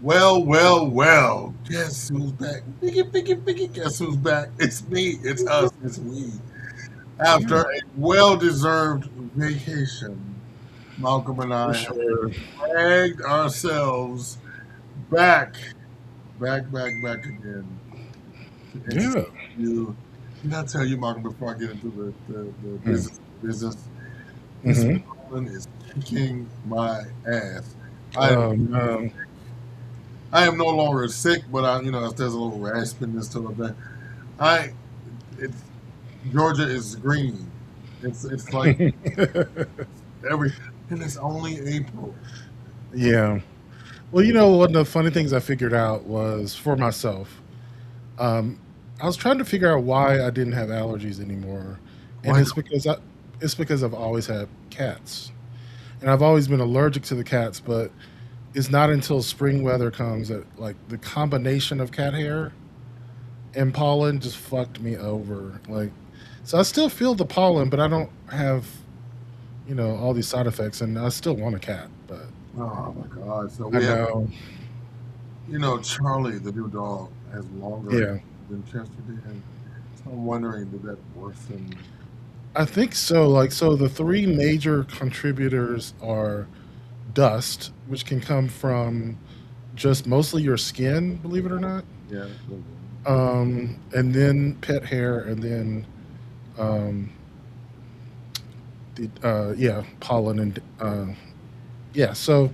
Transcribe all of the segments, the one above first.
Well. Guess who's back? Biggie, guess who's back? It's me. It's us. It's we. After Yeah, a well-deserved vacation, Malcolm and for I have sure. dragged ourselves back, back again to entertain Yeah. you. Can I tell you, Malcolm, before I get into the Mm. business, this Hmm. one is kicking my ass. I am No. I am no longer sick, but there's a little raspiness to it. I it's Georgia is green. It's like every and it's only April. Yeah. Well, one of the funny things I figured out was for myself. Um, I was trying to figure out why I didn't have allergies anymore, and Why? it's because I've always had cats, and I've always been allergic to the cats. But it's not until spring weather comes that like the combination of cat hair and pollen just fucked me over. Like, so I still feel the pollen, but I don't have all these side effects, and I still want a cat. But Oh my God! So I we have, know, Charlie, the new dog, has longer yeah, than Chester did. So I'm wondering, did that worsen? I think so. Like, so the three major contributors are dust, which can come from just mostly your skin, believe it or not. Yeah, a little bit. And then pet hair, and then um, the pollen and yeah. So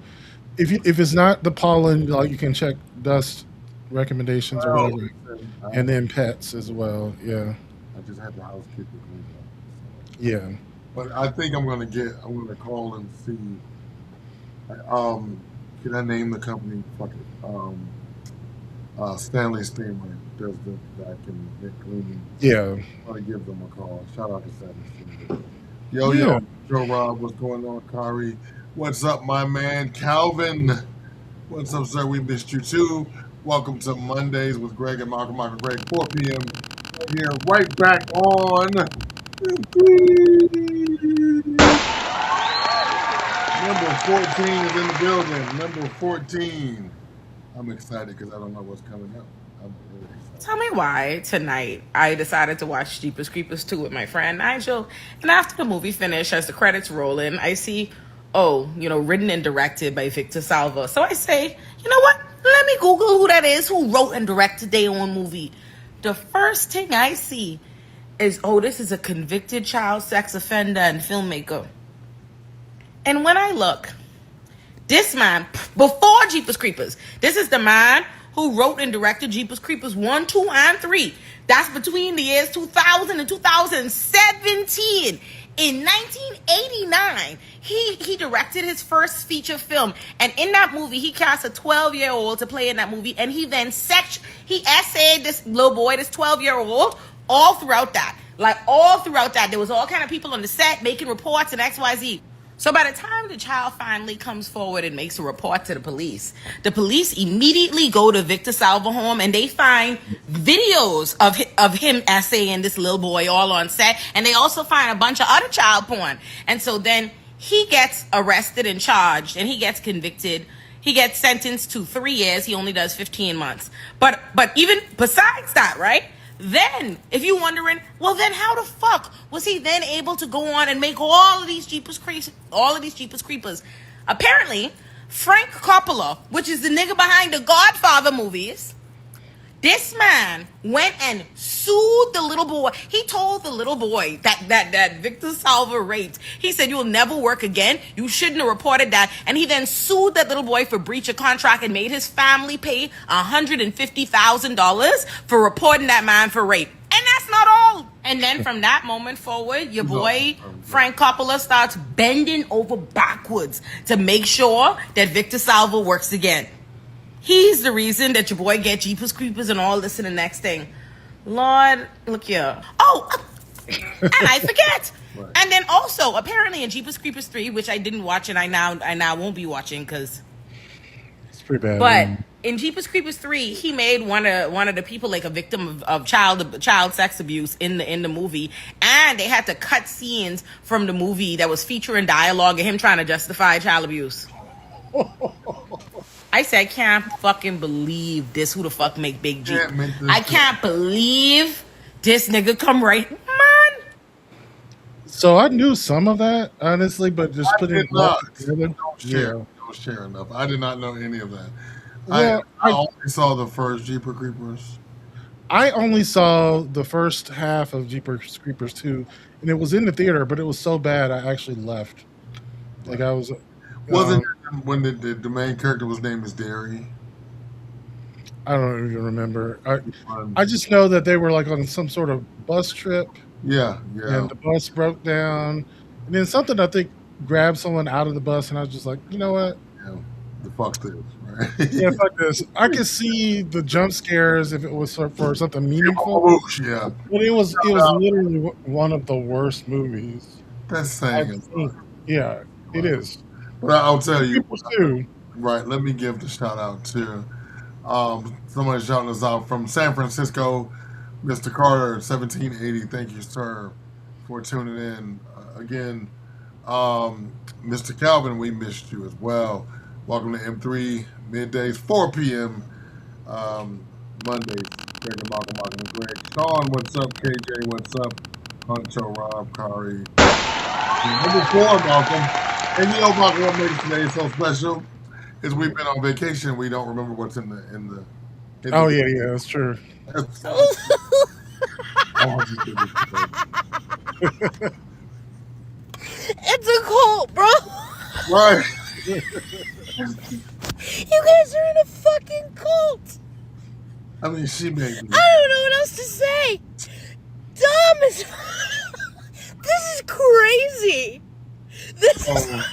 if it's not the pollen, like you can check dust recommendations or Well, whatever, listen, and then pets as well. Yeah, I just had the housekeeper clean up. So. yeah, But I think I'm gonna call and see. Um, can I name the company? Fuck it. Stanley Steamer does the vacuum cleaning. yeah, I'm gonna give them a call. Shout out to Stanley Steamer. Yo, yeah. Joe Rob, what's going on? Kari, what's up, my man? Calvin, what's up, sir? We missed you too. Welcome to Mondays with Greg and Michael Greg, 4 p.m. Right here, right back on. Number 14 is in the building. Number 14. I'm excited because I don't know what's coming up. I'm really excited. Tell me why tonight I decided to watch Jeepers Creepers 2 with my friend Nigel. And after the movie finished, as the credits roll in, I see, written and directed by Victor Salva. So I say, you know what? Let me Google who that is who wrote and directed their own movie. The first thing I see is, this is a convicted child sex offender and filmmaker. And when I look, this man, before Jeepers Creepers, this is the man who wrote and directed Jeepers Creepers 1, 2, and 3. That's between the years 2000 and 2017. In 1989, he directed his first feature film. And in that movie, he cast a 12-year-old to play in that movie. And he then he essayed this little boy, this 12-year-old, all throughout that. Like, all throughout that. There was all kind of people on the set making reports and XYZ. So by the time the child finally comes forward and makes a report to the police immediately go to Victor Salva home and they find videos of him essaying this little boy all on set. And they also find a bunch of other child porn. And so then he gets arrested and charged and he gets convicted. He gets sentenced to 3 years. He only does 15 months. But even besides that, right? Then, if you're wondering, well, then how the fuck was he then able to go on and make all of these Jeepers Creepers? Apparently, Frank Coppola, which is the nigga behind the Godfather movies, this man went and sued the little boy. He told the little boy that Victor Salva raped. He said, you'll never work again. You shouldn't have reported that. And he then sued that little boy for breach of contract and made his family pay $150,000 for reporting that man for rape. And that's not all. And then from that moment forward, your boy Frank Coppola starts bending over backwards to make sure that Victor Salva works again. He's the reason that your boy get Jeepers Creepers and all this and the next thing. Lord, look here. Oh, and I forget. Right. And then also, apparently in Jeepers Creepers 3, which I didn't watch and I now won't be watching because it's pretty bad. But in Jeepers Creepers 3, he made one of the people like a victim of child sex abuse in the movie, and they had to cut scenes from the movie that was featuring dialogue of him trying to justify child abuse. I said I can't fucking believe this. Who the fuck make Big Jeep? Can't make this I shit. can't believe this nigga come right, man. So I knew some of that, honestly, but just I putting did it all not. together. Don't share. Yeah. Don't share enough. I did not know any of that. I Well, I only saw the first Jeepers Creepers. I only saw the first half of Jeepers Creepers 2, and it was in the theater, but it was so bad I actually left. Like I was, Wasn't it when the main character was named as Derry? I don't even remember. I just know that they were like on some sort of bus trip, Yeah, yeah. and the bus broke down, and then something I think grabbed someone out of the bus, and I was just like, you know what? Yeah. The fuck this, right? Yeah, fuck this. I could see the jump scares if it was for something meaningful, Whoosh, yeah. but it was literally one of the worst movies That's saying I've it. seen. Yeah, it is. But I'll tell you, People too. right, let me give the shout out to somebody shouting us out from San Francisco, Mr. Carter, 1780. Thank you, sir, for tuning in. Again, Mr. Calvin, we missed you as well. Welcome to M3 middays, 4 p.m. Mondays. Greg and Malcolm and Greg. Sean, what's up? KJ, what's up? Huncho, Rob, Kari. Number 4, Malcolm. And you know, Malcolm, what makes today so special is we've been on vacation. We don't remember what's in the Oh yeah, that's true. It's a cult, bro. Right. You guys are in a fucking cult. I mean, she made me. I don't know what else to say. Dom is. This is crazy. This is.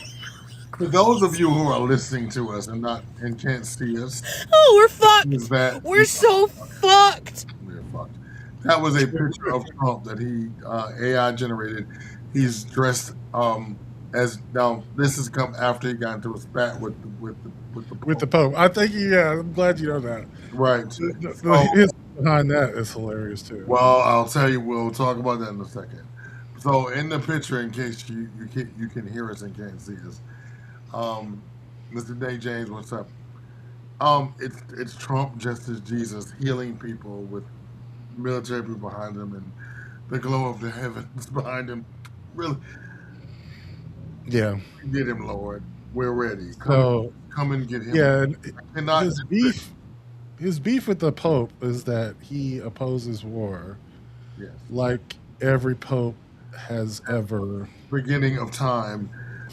For those of you who are listening to us and can't see us, Oh, we're fucked. is that We're so fucked. we're fucked. That was a picture of Trump that he AI generated. He's dressed as now. This has come after he got into a spat with With the Pope, I think. Yeah, I'm glad you know that. right. The So, history behind that is hilarious too. well, I'll tell you. We'll talk about that in a second. So, in the picture, in case you can hear us and can't see us, Mr. Day James, what's up? It's Trump just as Jesus healing people with military people behind him and the glow of the heavens behind him. Really, Yeah. get him, Lord. We're ready. So Come and get him. yeah, I cannot. his beef with the Pope is that he opposes war, Yes. like every Pope has ever Beginning of time.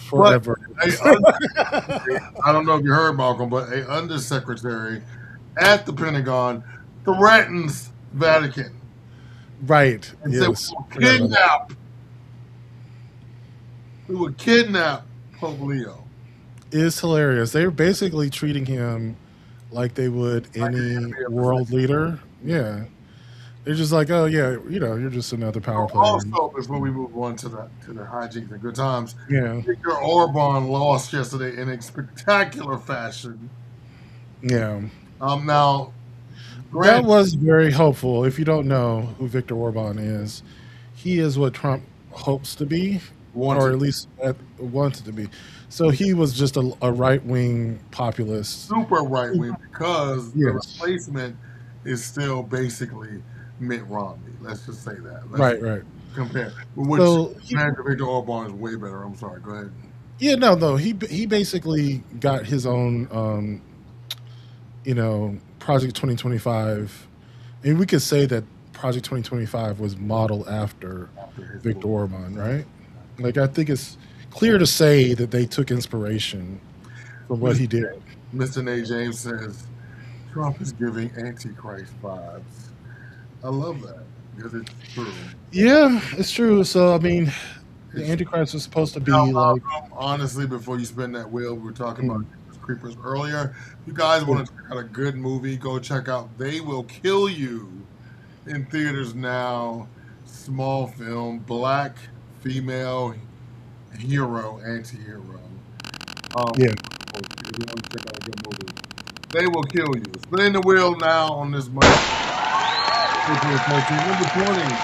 forever. I don't know if you heard, Malcolm, but a undersecretary at the Pentagon threatens Vatican Right. and Yes. said we would kidnap Pope Leo. It's hilarious. They're basically treating him like they would any world leader. Yeah. They're just like, oh yeah, you're just another power player. Also, before we move on to the hijinks and good times, Yeah. Viktor Orban lost yesterday in a spectacular fashion. Yeah. Now, That granted, was very hopeful. If you don't know who Viktor Orban is, he is what Trump hopes to be, or wanted at least wanted to be. So he was just a right wing populist. super right wing because the Yes. replacement is still basically Mitt Romney. Let's just say that. Right. Compare. Which So compared to Viktor Orban is way better. I'm sorry. Go ahead. yeah, no. He basically got his own, Project 2025. And we could say that Project 2025 was modeled after After his Viktor Orban, right? Like I think it's clear to say that they took inspiration from what he did. Mr. Nate James says Trump is giving Antichrist vibes. I love that because it's true. Yeah, it's true. So I mean, the It's Antichrist was supposed to be Now, like, honestly, before you spin that wheel, we were talking about Creepers earlier. If you guys want to check out a good movie, go check out They Will Kill You in theaters now. Small film, black female hero, anti-hero. Yeah. If you want to check out a good movie, They Will Kill You. Spin the wheel now on this Monday. Number 20.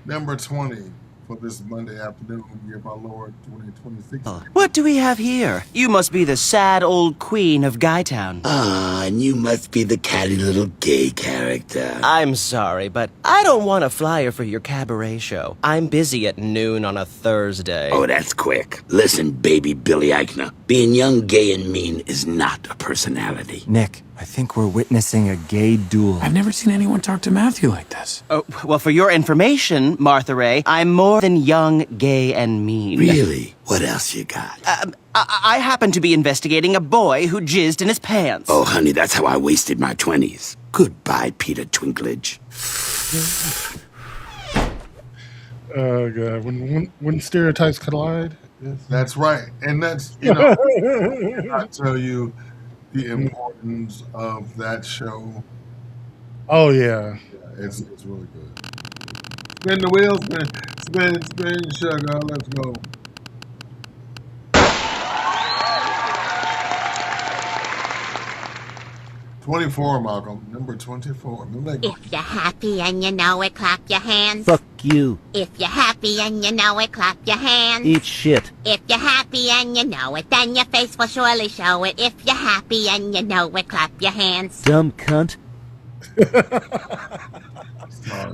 Number 20 for this Monday afternoon, year of our Lord 2026. What do we have here? You must be the sad old queen of Guytown. Ah, and you must be the catty little gay character. I'm sorry, but I don't want a flyer for your cabaret show. I'm busy at noon on a Thursday. Oh, that's quick. Listen, baby Billy Eichner. Being young, gay, and mean is not a personality. Nick, I think we're witnessing a gay duel. I've never seen anyone talk to Matthew like this. Oh, well, for your information, Martha Ray, I'm more than young, gay, and mean. Really? What else you got? I happen to be investigating a boy who jizzed in his pants. Oh, honey, that's how I wasted my 20s. Goodbye, Peter Twinklage. Oh god, when stereotypes collide. Yes. That's right. And that's, you know, I tell you the importance of that show. Oh yeah. Yeah, it's really good. Spin the wheel, spin, sugar. Let's go. '24, Malcolm. Number 24. Remember that? If you're happy and you know it, clap your hands. Fuck you. If you're happy and you know it, clap your hands. Eat shit. If you're happy and you know it, then your face will surely show it. If you're happy and you know it, clap your hands. Dumb cunt.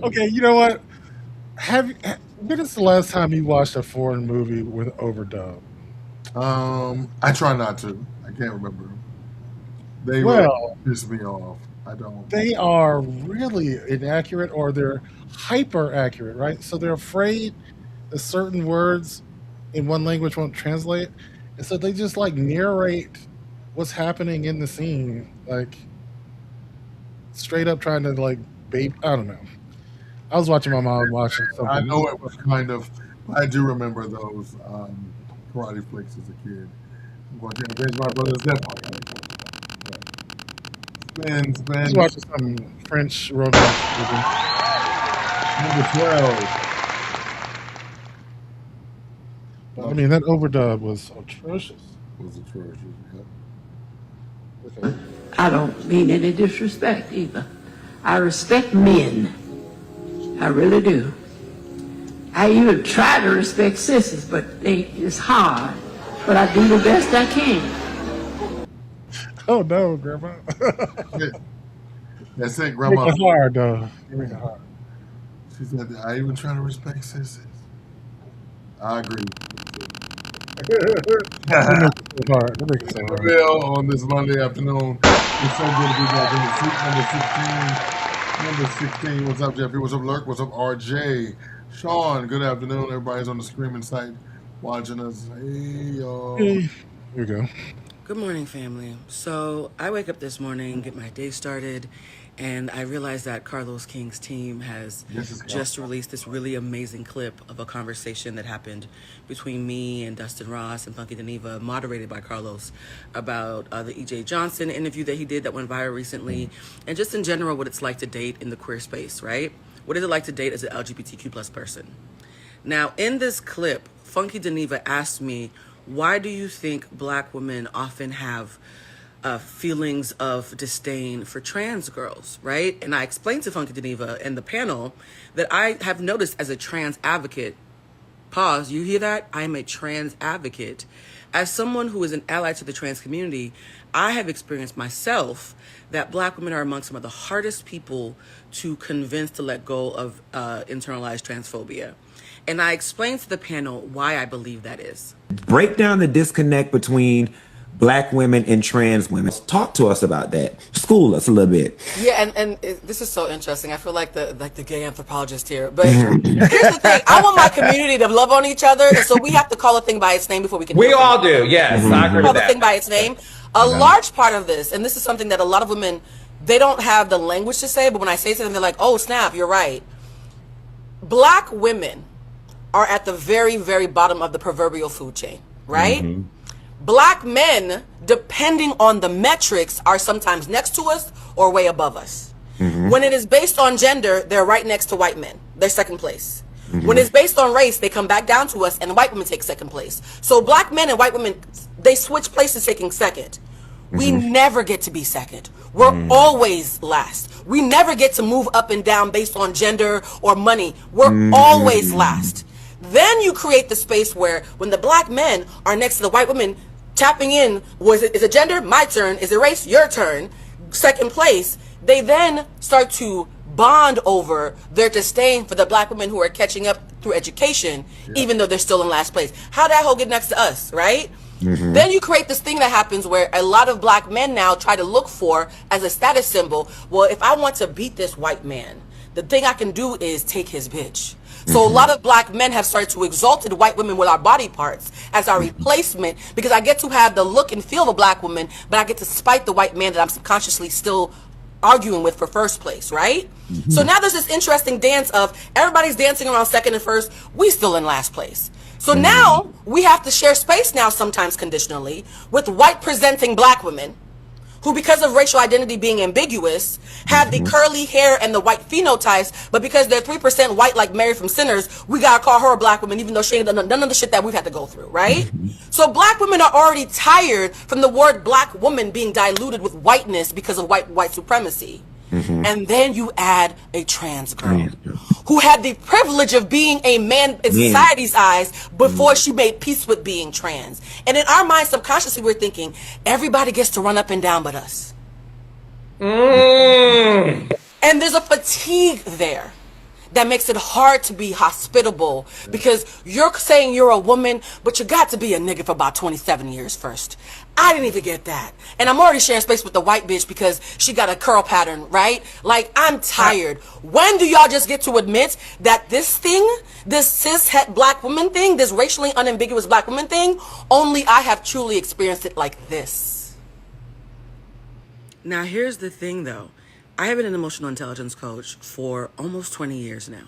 Okay, you know what? When is the last time you watched a foreign movie with overdub? I try not to. I can't remember. They Well- piss me off. I don't. They are really inaccurate, or they're hyper accurate, right? So they're afraid that certain words in one language won't translate, and so they just like narrate what's happening in the scene, like straight up trying to like babe. I don't know. I was watching my mom watching something. I know it was kind of. I do remember those karate flicks as a kid. I'm going to avenge my brother's death. Spin. I was watching some French romance movie. Number 12. I mean, that overdub was atrocious. Was atrocious. Yeah. Okay. I don't mean any disrespect either. I respect men. I really do. I even try to respect sisters, but it's hard. But I do the best I can. Oh no, Grandma! That's it, Make Grandma. it hard, though. You make it hard. She said, I even try to respect sisters. I agree. That make it so hard. That make it so hard. Real on this Monday afternoon. It's so good to be back in the seat. Number 16. What's up, Jeffrey? What's up, Lurk? What's up, RJ? Sean, good afternoon. Everybody's on the screaming site watching us. Hey, y'all. Hey, here we go. Good morning, family. So I wake up this morning, get my day started, and I realize that Carlos King's team has just released this really amazing clip of a conversation that happened between me and Dustin Ross and Funky Dineva, moderated by Carlos, about the E.J. Johnson interview that he did that went viral recently, and just in general what it's like to date in the queer space, right? What is it like to date as an LGBTQ plus person? Now, in this clip, Funky Dineva asked me, why do you think black women often have feelings of disdain for trans girls, right? And I explained to Funky Dineva and the panel that I have noticed as a trans advocate, pause, you hear that? I am a trans advocate. As someone who is an ally to the trans community, I have experienced myself that black women are among some of the hardest people to convince to let go of internalized transphobia. And I explained to the panel why I believe that is. Break down the disconnect between black women and trans women. Talk to us about that. School us a little bit. Yeah, and this is so interesting. I feel like the gay anthropologist here. But here's the thing. I want my community to love on each other, and so we have to call a thing by its name before we can We all do, yes. I agree with call the that. thing by its name. A large part of this, and this is something that a lot of women, they don't have the language to say, but when I say to them, they're like, oh, snap, you're right. Black women are at the very, very bottom of the proverbial food chain, right? Black men, depending on the metrics, are sometimes next to us or way above us. When it is based on gender, they're right next to white men. They're second place. When it's based on race, they come back down to us and white women take second place. So black men and white women, they switch places taking second. We never get to be second. We're always last. We never get to move up and down based on gender or money. We're always last. Then you create the space where when the black men are next to the white women tapping in, is it gender? My turn. Is it race? Your turn. Second place. They then start to bond over their disdain for the black women who are catching up through education, even though they're still in last place. How that hoe get next to us, right? Then you create this thing that happens where a lot of black men now try to look for as a status symbol, well, if I want to beat this white man, the thing I can do is take his bitch. So a lot of black men have started to exalt the white women with our body parts as our replacement, because I get to have the look and feel of a black woman, but I get to spite the white man that I'm subconsciously still arguing with for first place, right? So now there's this interesting dance of everybody's dancing around second and first, we still in last place. So now we have to share space now, sometimes conditionally, with white presenting black women who, because of racial identity being ambiguous, have the curly hair and the white phenotypes, but because they're 3% white like Mary from Sinners, we gotta call her a black woman even though she ain't done none of the shit that we've had to go through, right? So black women are already tired from the word black woman being diluted with whiteness because of white supremacy. And then you add a trans girl who had the privilege of being a man in society's eyes before she made peace with being trans. And in our minds, subconsciously, we're thinking, everybody gets to run up and down but us. And there's a fatigue there that makes it hard to be hospitable, because you're saying you're a woman, but you got to be a nigga for about 27 years first. I didn't even get that. And I'm already sharing space with the white bitch because she got a curl pattern, right? Like, I'm tired. When do y'all just get to admit that this thing, this cis-het black woman thing, this racially unambiguous black woman thing, only I have truly experienced it like this? Now, here's the thing, though. I have been an emotional intelligence coach for almost 20 years now.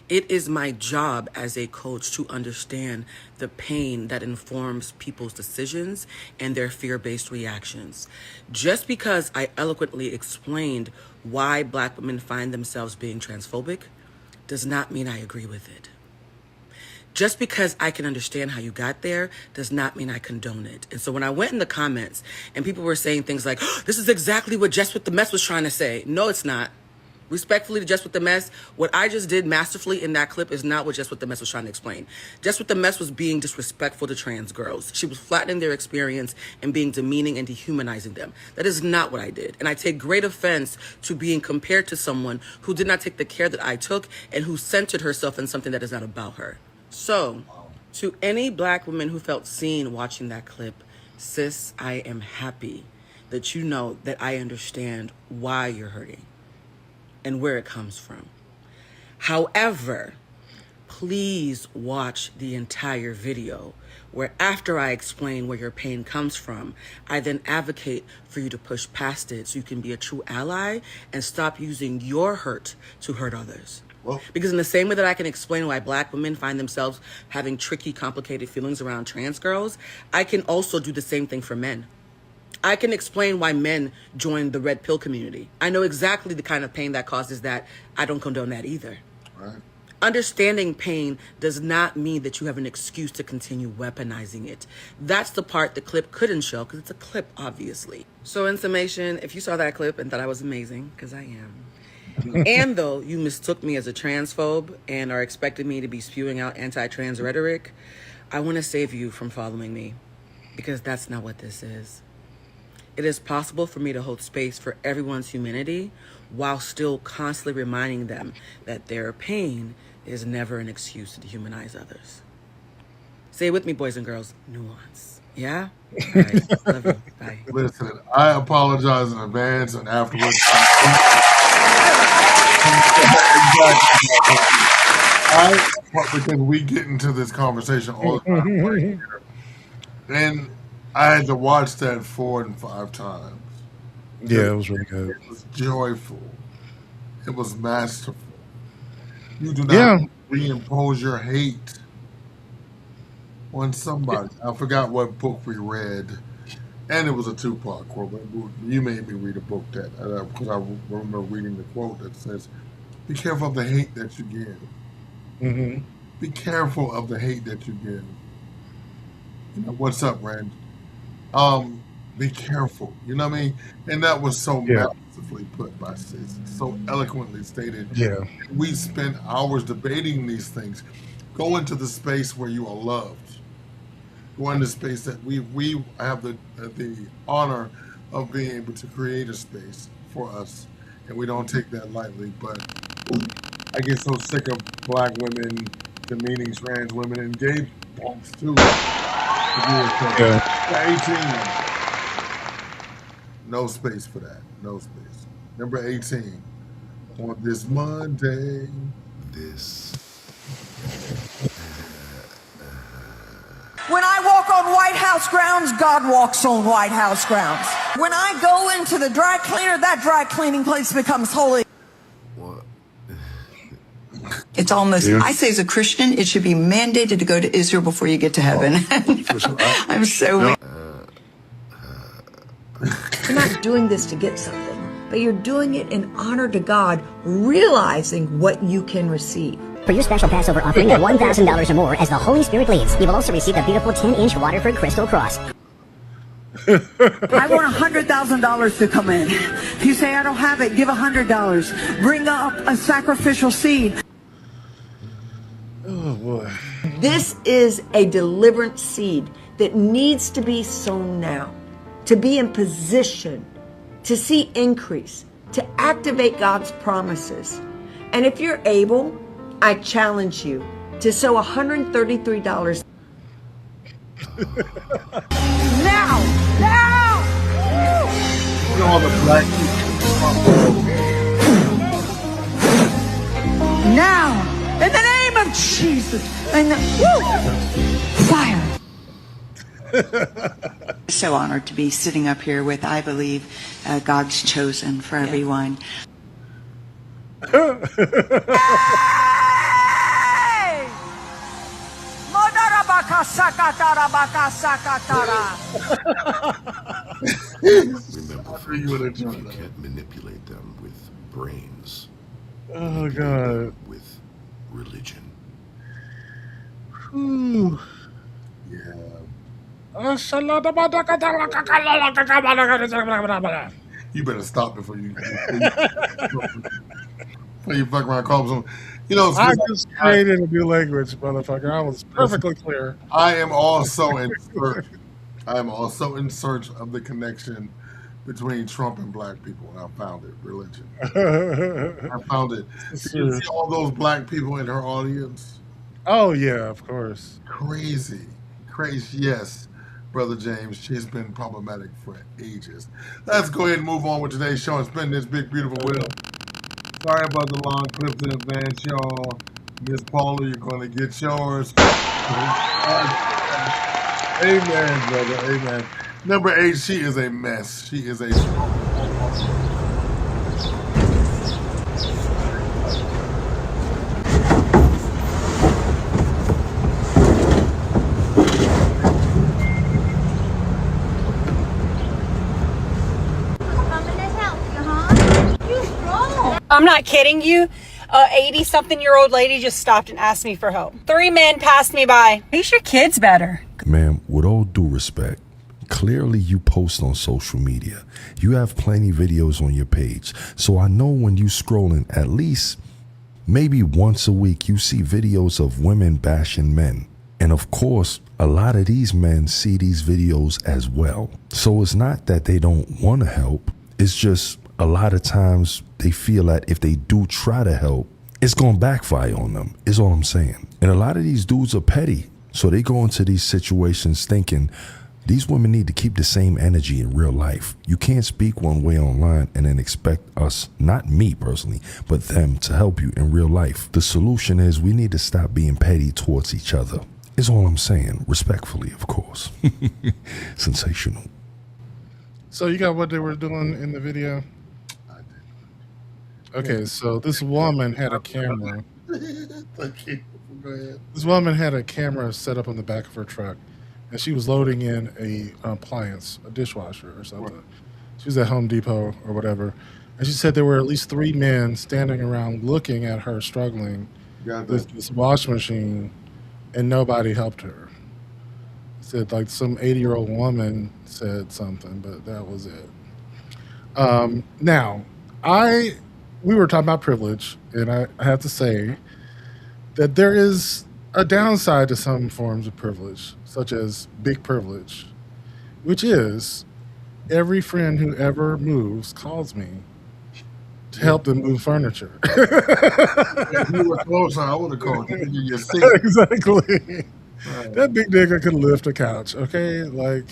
It is my job as a coach to understand the pain that informs people's decisions and their fear-based reactions. Just because I eloquently explained why black women find themselves being transphobic does not mean I agree with it. Just because I can understand how you got there does not mean I condone it. And so when I went in the comments and people were saying things like, oh, this is exactly what Jess with the Mess was trying to say. No, it's not. Respectfully to Jess with the Mess, what I just did masterfully in that clip is not what Jess with the Mess was trying to explain. Jess with the Mess was being disrespectful to trans girls. She was flattening their experience and being demeaning and dehumanizing them. That is not what I did. And I take great offense to being compared to someone who did not take the care that I took and who centered herself in something that is not about her. So, to any black woman who felt seen watching that clip, sis, I am happy that you know that I understand why you're hurting and where it comes from. However, please watch the entire video, where after I explain where your pain comes from, I then advocate for you to push past it so you can be a true ally and stop using your hurt to hurt others. Because in the same way that I can explain why black women find themselves having tricky, complicated feelings around trans girls, I can also do the same thing for men. I can explain why men join the red pill community. I know exactly the kind of pain that causes that. I don't condone that either. Right. Understanding pain does not mean that you have an excuse to continue weaponizing it. That's the part the clip couldn't show, because it's a clip, obviously. So in summation, if you saw that clip and thought I was amazing, because I am, and though you mistook me as a transphobe and are expecting me to be spewing out anti-trans rhetoric, I want to save you from following me, because that's not what this is. It is possible for me to hold space for everyone's humanity while still constantly reminding them that their pain is never an excuse to dehumanize others. Say it with me, boys and girls, nuance. Yeah? All right. Love you. Bye. Listen, I apologize in advance and afterwards. Because we get into this conversation all the time. And I had to watch that 4 and 5 times. Yeah, it was really good. It was joyful. It was masterful. You do not reimpose your hate on somebody. I forgot what book we read, and it was a Tupac quote. You made me read a book that, because I remember reading the quote that says, "Be careful of the hate that you give." Mm-hmm. Be careful of the hate that you give. You know, what's up, Rand? Be careful. You know what I mean? And that was so masterfully put by Sis, so eloquently stated. Yeah. We spent hours debating these things. Go into the space where you are loved. Go into space that we have the honor of being able to create a space for us, and we don't take that lightly. But I get so sick of black women demeaning trans women and gay punks too. Yeah. 18. No space for that. No space. Number 18. On this Monday. When I walk on White House grounds, God walks on White House grounds. When I go into the dry cleaner, that dry cleaning place becomes holy. It's almost, Yeah. I say as a Christian, it should be mandated to go to Israel before you get to heaven. I'm so weak. You're not doing this to get something, but you're doing it in honor to God, realizing what you can receive. For your special Passover offering of $1,000 or more as the Holy Spirit leads, you will also receive the beautiful 10-inch Waterford Crystal Cross. I want $100,000 to come in. If you say I don't have it, give $100. Bring up a sacrificial seed. Oh boy. This is a deliverance seed that needs to be sown now, to be in position, to see increase, to activate God's promises. And if you're able, I challenge you to sow $133. Now! All the black Now! In the name of Jesus! And fire! So honored to be sitting up here with, I believe, God's chosen for everyone. Remember, you can't manipulate them with brains. Oh God. With religion. Whew. You better stop before you fuck around and call them. You know, I just created a new language, motherfucker. I was perfectly clear. I am also in search. I am also in search of the connection between Trump and black people, and I found it. Religion. I found it. Did you see all those black people in her audience? Oh yeah, of course. Crazy. Yes, Brother James. She's been problematic for ages. Let's go ahead and move on with today's show and spin this big, beautiful wheel. Sorry about the long clips in advance, y'all. Miss Paula, you're going to get yours. Amen, brother. Amen. Number 8, she is a mess. She is a... I'm not kidding you. 80-something-year-old lady just stopped and asked me for help. 3 men passed me by. Teach your kids better. Ma'am, with all due respect, clearly you post on social media. You have plenty videos on your page. So I know when you scrolling, at least maybe once a week, you see videos of women bashing men. And of course, a lot of these men see these videos as well. So it's not that they don't want to help. It's just a lot of times they feel that if they do try to help, it's going to backfire on them, is all I'm saying. And a lot of these dudes are petty. So they go into these situations thinking these women need to keep the same energy in real life. You can't speak one way online and then expect us, not me personally, but them to help you in real life. The solution is we need to stop being petty towards each other, is all I'm saying. Respectfully, of course. Sensational. So you got what they were doing in the video? Okay, so this woman had a camera. Go ahead. This woman had a camera set up on the back of her truck, and she was loading in a appliance, a dishwasher or something. She was at Home Depot or whatever, and she said there were at least 3 men standing around looking at her struggling with this wash machine, and nobody helped her. Said like some 80-year-old woman said something, but that was it. Now, we were talking about privilege, and I have to say that there is a downside to some forms of privilege, such as big privilege, which is every friend who ever moves calls me to help them move furniture. If you were closer, I would have called you. You're sick. Exactly. Right. That big nigga could lift a couch, okay? Like,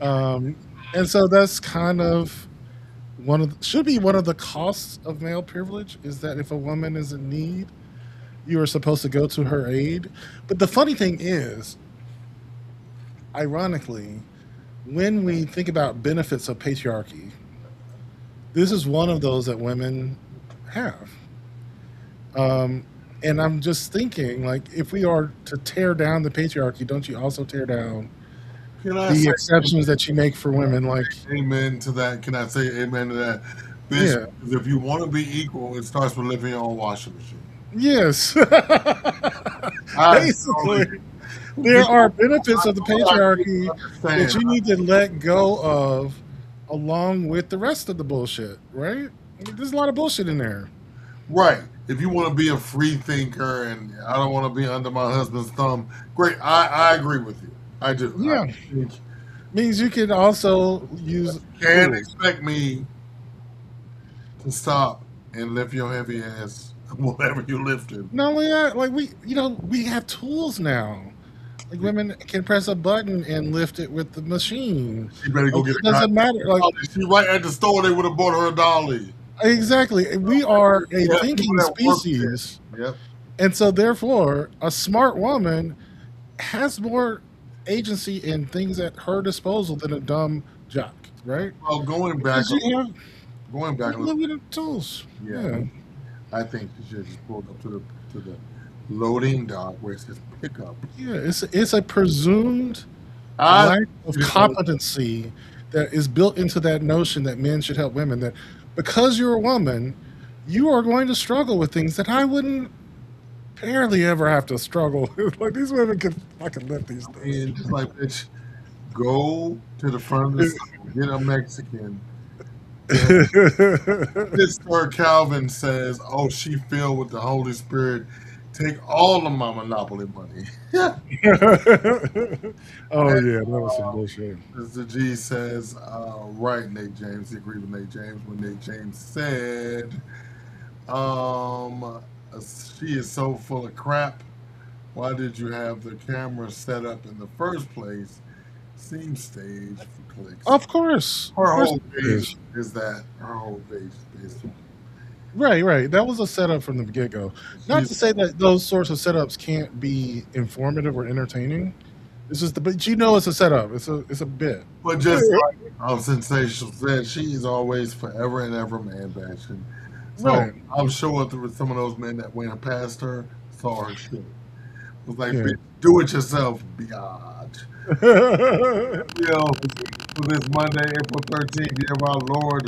and so that's kind of should be one of the costs of male privilege, is that if a woman is in need, you are supposed to go to her aid. But the funny thing is, ironically, when we think about benefits of patriarchy, this is one of those that women have. And I'm just thinking, like, if we are to tear down the patriarchy, don't you also tear down Can I the say exceptions that you make for women? Like, amen to that? Can I say amen to that? Yeah. If you want to be equal, it starts with living your own washing machine. yes. Basically, there are benefits of the patriarchy that you need to let go of along with the rest of the bullshit, right? There's a lot of bullshit in there. Right. If you want to be a free thinker and I don't want to be under my husband's thumb, great. I agree with you. I do. Yeah. I think Means you can also use you can't tools. expect me to stop and lift your heavy ass, whatever you lifted. Not only that, like we have tools now. Like women can press a button and lift it with the machine. She better go Like, get it a doesn't matter. Like She right at the store, they would have bought her a dolly. exactly, we are a Yeah, thinking people that work species, Yep. and so therefore, a smart woman has more agency in things at her disposal than a dumb jock, right? Well, going back, Because you have going back, a little- limited tools. yeah, I think you should just pull up to the loading dock where it says pickup. Yeah, it's a presumed I- lack of competency that is built into that notion that men should help women. That because you're a woman, you are going to struggle with things that I wouldn't barely ever have to struggle with. Like these women can fucking lift these things. And just like, bitch, go to the front of the store, get a Mexican. Mr. Calvin says, "Oh, she filled with the Holy Spirit. Take all of my Monopoly money." Oh yeah, that was some bullshit. Mr. G says, right, Nate James. He agreed with Nate James when Nate James said, she is so full of crap. Why did you have the camera set up in the first place? Seems staged for clicks. Of course. Her Of course whole it is. page is that. Her whole page is based on. Right. That was a setup from the get go. Not to say that those sorts of setups can't be informative or entertaining. It's just, but you know, it's a setup. It's a bit. But just like Sensational said, she is always forever and ever man bashing. So Right. I'm sure there were some of those men that went past her, saw her shit. It was like, Yeah. "Bitch, do it yourself, biatch." For this Monday, April 13th, year of our Lord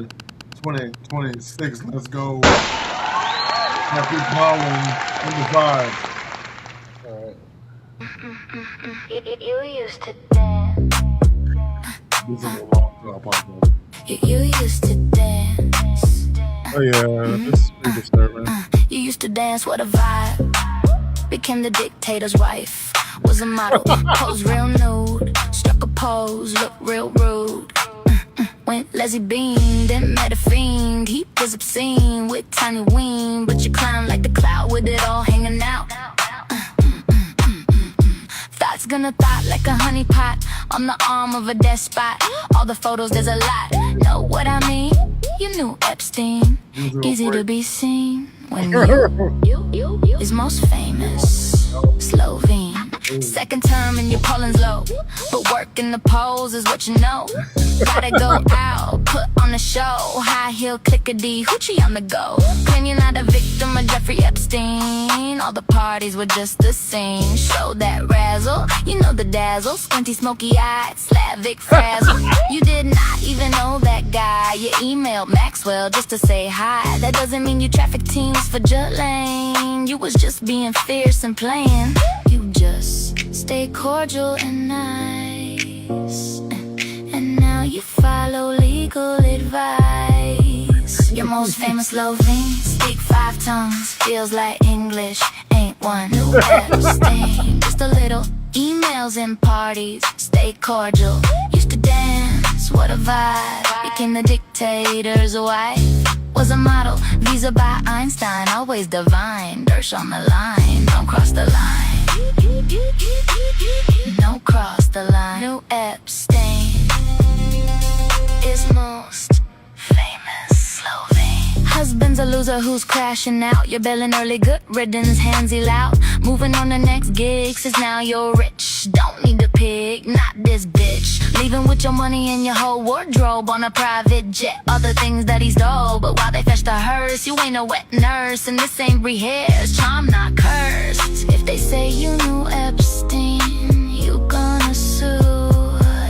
2026. Let's go. Happy Colin 25. All right. You used to dance. This is a long drop off. You used to dance. Oh yeah, this is pretty disturbing. You used to dance, what a vibe. Became the dictator's wife. Was a model, posed real nude. Struck a pose, looked real rude. Went Leslie Bean, then met a fiend. He was obscene with tiny ween. But you clown like the cloud with it all hanging out. Thoughts gonna thought like a honey pot on the arm of a despot. All the photos, there's a lot. Know what I mean? You knew Epstein. Easy to be seen when you is most famous. Slovene. Second term and your pollen's low, but work in the pose is what you know. Gotta go out, put on a show. High heel, clickety, hoochie on the go. Claim you're not a victim of Jeffrey Epstein. All the parties were just the same. Show that razzle, you know the dazzle. Squinty, smoky-eyed, Slavic frazzle. You did not even know that guy. You emailed Maxwell just to say hi. That doesn't mean you traffic teams for Jolene. You was just being fierce and playing. You just stay cordial and nice. And now you follow legal advice. Your most famous Slovene, speak 5 tongues, feels like English, ain't ain't one. New Epstein, just a little. Emails and parties, stay cordial. Used to dance, what a vibe. Became the dictator's wife. Was a model, visa by Einstein. Always divine, Dersh on the line. Don't cross the line. Don't cross the line. New Epstein is most famous Slovene. Husband's a loser who's crashing out. You're bailing early, good riddance, handsy loud. Moving on the next gig, since now you're rich. Don't need to pick, not this bitch. Leaving with your money and your whole wardrobe on a private jet. Other things that he stole, but while they fetch the hearse, you ain't a wet nurse, and this ain't rehearsed. Charm not cursed. If they say you knew Epstein, you gonna sue.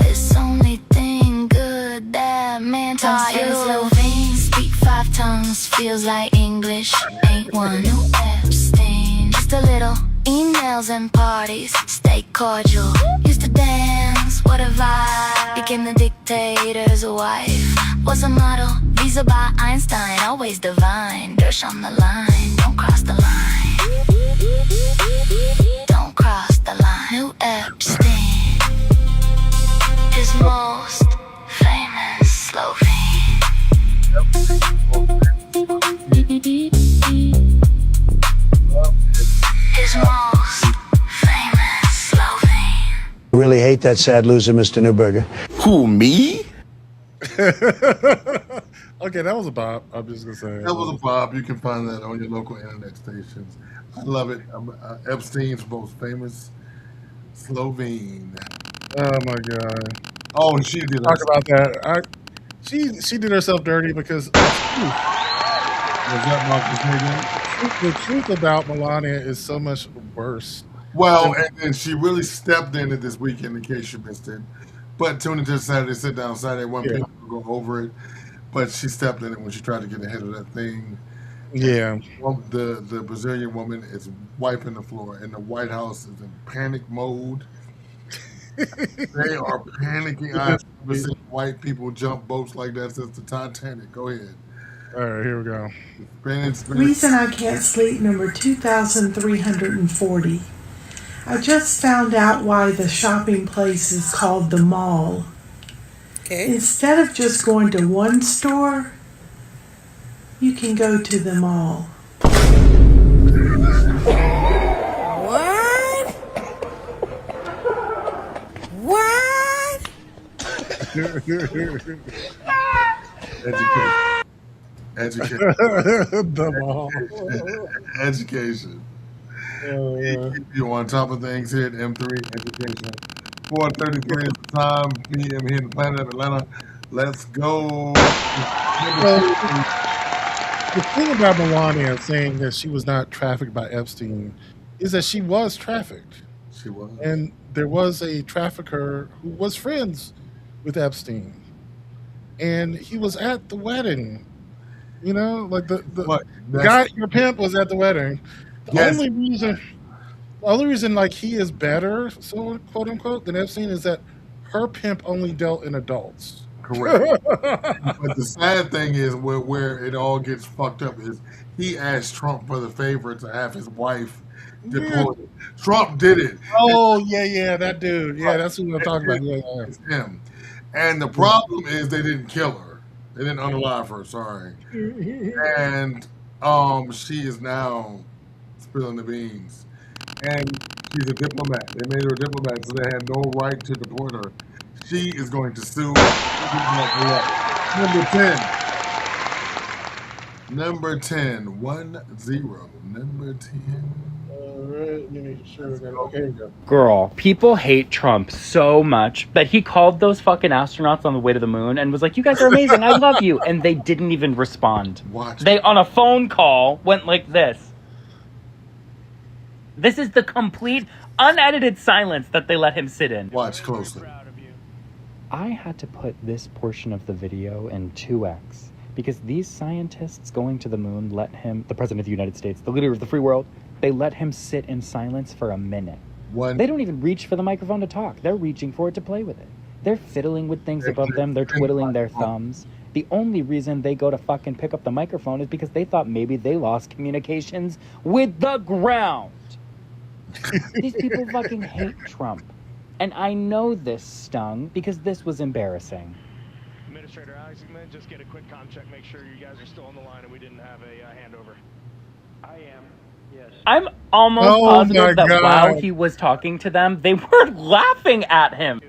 It's only thing good that man taught you. Slovene, speak 5 tongues, feels like English. Ain't one. New Epstein, just a little. Emails and parties, stay cordial. Used to dance, what a vibe. Became the dictator's wife. Was a model, visa by Einstein. Always divine, Dersh on the line. Don't cross the line. Don't cross the line. New Epstein is most famous Slovene. His most famous Slovene. I really hate that sad loser, Mr. Newberger. Who, me? Okay, that was a bop. I'm just gonna say That was a bop. You can find that on your local internet stations. I love it. Epstein's most famous Slovene. Oh my god. Oh, and she did talk about that. She did herself dirty because the truth about Melania is so much worse. Well, and she really stepped in it this weekend, in case you missed it. But tune into Saturday Sit Down Saturday. People go over it, but she stepped in it when she tried to get ahead of that thing. Yeah. The Brazilian woman is wiping the floor, and the White House is in panic mode. They are panicking. I've never seen white people jump boats like that since the Titanic. Go ahead. All right, here we go. Reason I Can't Sleep, number 2340. I just found out why the shopping place is called the mall. Okay. Instead of just going to one store, you can go to the mall. What? What? Education. The mall. Education. Keep you on top of things here at M3 Education. 4:33 is the time. PM here in the planet of Atlanta. Let's go. The thing about Melania saying that she was not trafficked by Epstein is that she was trafficked. She was. And there was a trafficker who was friends with Epstein. And he was at the wedding. You know, like the guy, your pimp, was at the wedding. The only reason like he is better, so quote unquote, than Epstein is that her pimp only dealt in adults. Correct. But the sad thing is where it all gets fucked up is he asked Trump for the favor to have his wife deported. Trump did it. Oh, yeah, that dude. Yeah, that's who I'm talking about. Yeah. It's him. And the problem is they didn't kill her. They didn't unalive her, sorry. And she is now spilling the beans. And she's a diplomat. They made her a diplomat, so they had no right to deport her. She is going to sue. Number 10. Number 10. 1-0. Number 10. Girl, people hate Trump so much, but he called those fucking astronauts on the way to the moon and was like, "You guys are amazing, I love you," and they didn't even respond. They, on a phone call, went like this. This is the complete, unedited silence that they let him sit in. Watch closely. I had to put this portion of the video in 2x because these scientists going to the moon let him, the President of the United States, the leader of the free world, they let him sit in silence for a minute. They don't even reach for the microphone to talk. They're reaching for it to play with it. They're fiddling with things above them. They're twiddling their thumbs. The only reason they go to fucking pick up the microphone is because they thought maybe they lost communications with the ground. These people fucking hate Trump. And I know this stung because this was embarrassing. Administrator Alex, can I just get a quick comm check, make sure you guys are still on the line and we didn't have a handover. I am, yes. I'm almost positive that while he was talking to them, they were laughing at him.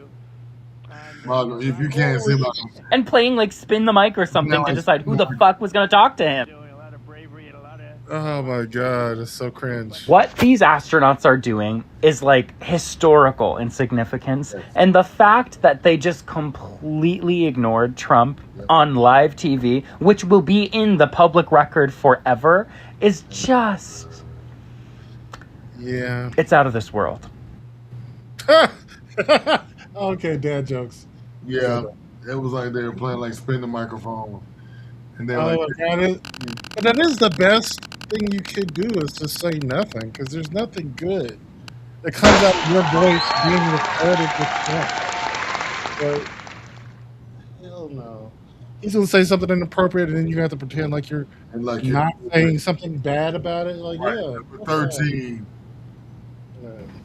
Margo, if you can't see my... And playing like spin the mic or something to decide who the fuck was going to talk to him. Oh my god, it's so cringe. What these astronauts are doing is like historical in significance. And the fact that they just completely ignored Trump on live TV, which will be in the public record forever, is just... Yeah. It's out of this world. Okay, dad jokes. Yeah, it was like they were playing like spin the microphone. And they're Oh, like... got it. But that is the best thing you could do is just say nothing, because there's nothing good that comes out of your voice being recorded with Trump. But hell no. He's gonna say something inappropriate, and then you have to pretend like you're like not saying something bad about it. Like, Right, yeah, number 13.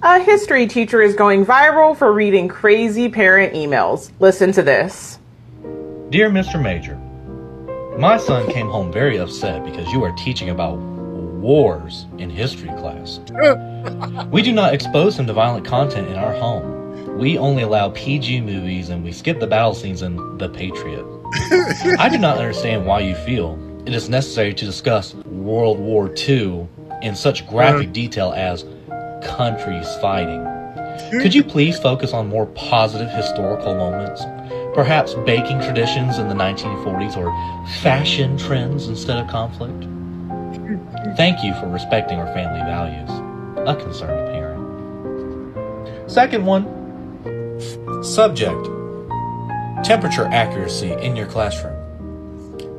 A history teacher is going viral for reading crazy parent emails. Listen to this. Dear Mr. Major, my son came home very upset because you are teaching about wars in history class. We do not expose him to violent content in our home. We only allow PG movies and we skip the battle scenes in The Patriot. I do not understand why you feel it is necessary to discuss World War II in such graphic detail as countries fighting. Could you please focus on more positive historical moments? Perhaps baking traditions in the 1940s or fashion trends instead of conflict? Thank you for respecting our family values. A concerned parent. Second one. Subject. Temperature accuracy in your classroom.